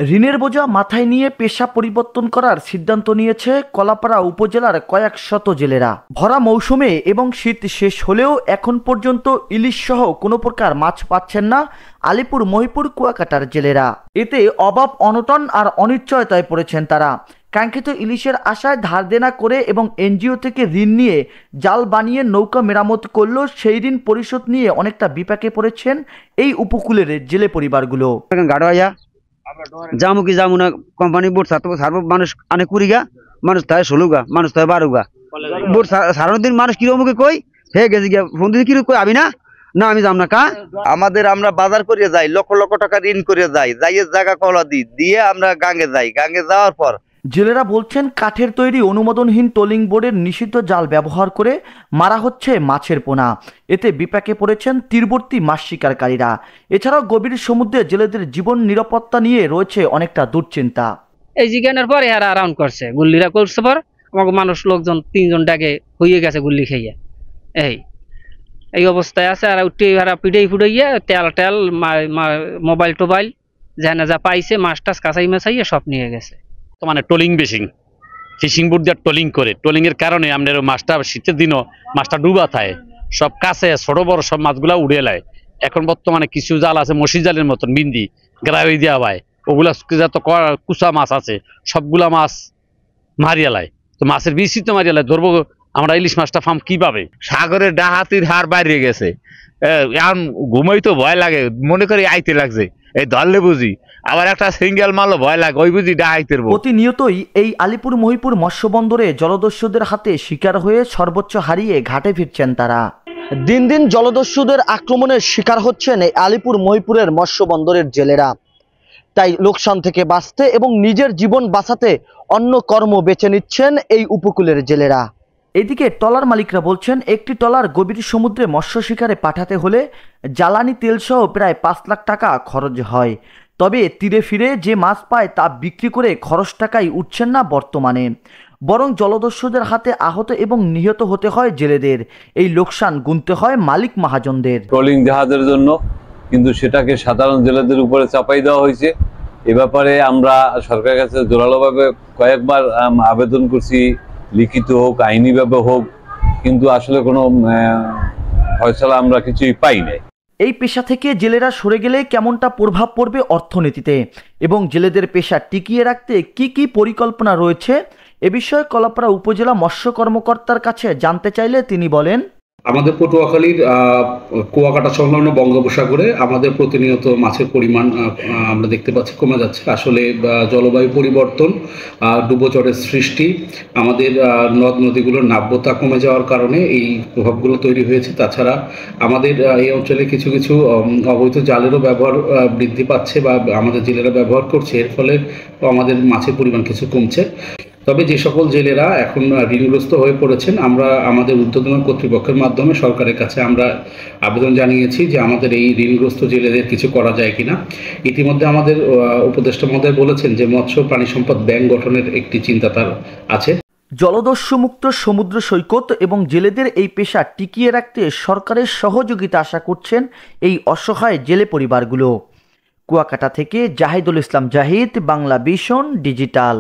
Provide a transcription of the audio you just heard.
ঋণের বোঝা মাথায় নিয়ে পেশা পরিবর্তন করার সিদ্ধান্ত নিয়েছে কলাপাড়া উপজেলার কয়েক শত জেলেরা। ভরা মৌসুমে এবং শীত শেষ হলেও এখন পর্যন্ত ইলিশ সহ কোনো প্রকার মাছ পাচ্ছেন না আলিপুর মহিপুর কুয়াকাটার জেলেরা। এতে অভাব অনটন আর অনিশ্চয়তায় পড়েছেন তারা। কাঙ্ক্ষিত ইলিশের আশায় ধার দেনা করে এবং এনজিও থেকে ঋণ নিয়ে জাল বানিয়ে নৌকা মেরামত করলেও সেই ঋণ পরিশোধ নিয়ে অনেকটা বিপাকে পড়েছেন এই উপকূলের জেলে পরিবারগুলো। জামু কি জামু না কোম্পানি বোর্ড সার্ব মানুষ অনেক কুড়িগা মানুষ তাই 16গা মানুষ তাই 12গা বোর্ড সারানোর দিন মানুষ কিরকম কই হে গেছি গিয়া ফোন দিন কিরকম কই আমি না না আমি যাম না কা আমাদের আমরা বাজার করিয়ে যাই লক্ষ লক্ষ টাকা ঋণ করিয়ে যাই যাইয়ের জায়গা কলা দিয়ে আমরা গাঙ্গে যাই। গাঙ্গে যাওয়ার পর জেলেরা বলছেন কাঠের তৈরি অনুমোদনহীন ট্রলিং বোর্ডের নিষিদ্ধ জাল ব্যবহার করে মারা হচ্ছে মাছের পোনা। এতে বিপাকে পড়েছেন তীরবর্তী মাছ শিকারকারীরা। এছাড়াও গভীর সমুদ্রে জেলেদের জীবন নিরাপত্তা নিয়ে রয়েছে অনেকটা দুশ্চিন্তা। এই জিজ্ঞানের পরে এরা রাউন্ড করছে, গুল্লিরা করছে পর আমাকে মানুষ লোকজন 3 জন ডাকে হয়ে গেছে গুল্লি খেয়ে। এই অবস্থায় আছে আর উঠে এরা পিটাই ফুটাইয়া তেল মোবাইল টোবাইল যা পাইছে মাছ টাছ কাঁচাই মাছাইয়া সব নিয়ে গেছে। মানে ট্রলিং ফিশিং বোট দিয়ে ট্রলিং করে ট্রলিং এর কারণে আমাদের মাছটা শীতের দিনও মাছটা ডুবা থাকে, সব কাছে ছোট বড় সব মাছগুলা উড়ে লায়। এখন বর্তমানে কিছু জাল আছে মসি জালের মতন বিন্দি গ্রাই দেওয়া হয়, ওগুলা যত কুচা মাছ আছে সবগুলা মাছ মারিয়া লায়। তো মাছের বেশি তো মারিয়া লায় ধরবো আমরা ইলিশ মাছটা ফার্ম কিভাবে? সাগরের ডাহাতির হার বাইরে গেছে, এখন ঘুমাই তো ভয় লাগে, মনে করি আইতে লাগছে এই ধরলে বুঝি আবার একটা সিঙ্গেল মালও ভয় লাগে ওই বুঝি ডাহাইতের। প্রতিনিয়তই এই আলিপুর মহিপুর মৎস্য বন্দরে জলদস্যুদের হাতে শিকার হয়ে সর্বোচ্চ হারিয়ে ঘাটে ফিরছেন তারা। দিন দিন জলদস্যুদের আক্রমণের শিকার হচ্ছেন এই আলিপুর মহিপুরের মৎস্য বন্দরের জেলেরা। তাই লোকসান থেকে বাঁচতে এবং নিজের জীবন বাঁচাতে অন্য কর্ম বেছে নিচ্ছেন এই উপকূলের জেলেরা। এদিকে ট্রলার মালিকরা বলছেন একটি ট্রলার গভীর সমুদ্রে মৎস্য শিকারে পাঠাতে হলে জ্বালানি তেলসহ প্রায় 5 লাখ টাকা খরচ হয়। তবে তীরে ফিরে যে মাছ পায় তা বিক্রি করে খরচ টাকায় উঠছেন না বর্তমানে, বরং জলদস্যুদের হাতে আহত এবং নিহত হতে হয় জেলেদের। এই লোকসান গুনতে হয় মালিক মহাজনদের। ট্রলিং জাহাজের জন্য কিন্তু সেটাকে সাধারণ জেলেদের উপরে চাপাই দেওয়া হয়েছে। এ ব্যাপারে আমরা সরকারের কাছে জোরালোভাবে কয়েকবার আবেদন করছি, লিখিত হোক আইনিভাবে হোক, কিন্তু আসলে কোনো ফয়সালা আমরা কিছুই পাই নাই। এই পেশা থেকে জেলেরা সরে গেলে কেমনটা প্রভাব পড়বে অর্থনীতিতে এবং জেলেদের পেশা টিকিয়ে রাখতে কি কি পরিকল্পনা রয়েছে এ বিষয়ে কলাপাড়া উপজেলা মৎস্য কর্মকর্তার কাছে জানতে চাইলে তিনি বলেন, আমাদের পটুয়াখালীর কুয়াকাটা সংলগ্ন বঙ্গোপসাগরে আমাদের প্রতিনিয়ত মাছের পরিমাণ আমরা দেখতে পাচ্ছি কমে যাচ্ছে। আসলে জলবায়ু পরিবর্তন, ডুবোচরের সৃষ্টি, আমাদের নদ নদীগুলোর নাব্যতা কমে যাওয়ার কারণে এই প্রভাবগুলো তৈরি হয়েছে। তাছাড়া আমাদের এই অঞ্চলে কিছু কিছু অবৈধ জালেরও ব্যবহার বৃদ্ধি পাচ্ছে বা আমাদের জেলেরা ব্যবহার করছে, এর ফলে আমাদের মাছের পরিমাণ কিছু কমছে। তবে যে সকল জেলেরা এখন ঋণগ্রস্ত হয়ে পড়েছেন, আমরা আমাদের ঊর্ধ্বতন কর্তৃপক্ষের মাধ্যমে সরকারের কাছে আমরা আবেদন জানিয়েছি যে আমাদের এই ঋণগ্রস্ত জেলেদের কিছু করা যায় কিনা। ইতিমধ্যে আমাদের উপদেষ্টা মহোদয় বলেছেন যে মৎস্য প্রাণী সম্পদ ব্যাংক গঠনের একটি চিন্তা তার আছে। জলদস্যুমুক্ত সমুদ্র সৈকত এবং জেলেদের এই পেশা টিকিয়ে রাখতে সরকারের সহযোগিতা আশা করছেন এই অসহায় জেলে পরিবারগুলো। কুয়াকাটা থেকে জাহিদুল ইসলাম জাহিদ, বাংলা ভিশন ডিজিটাল।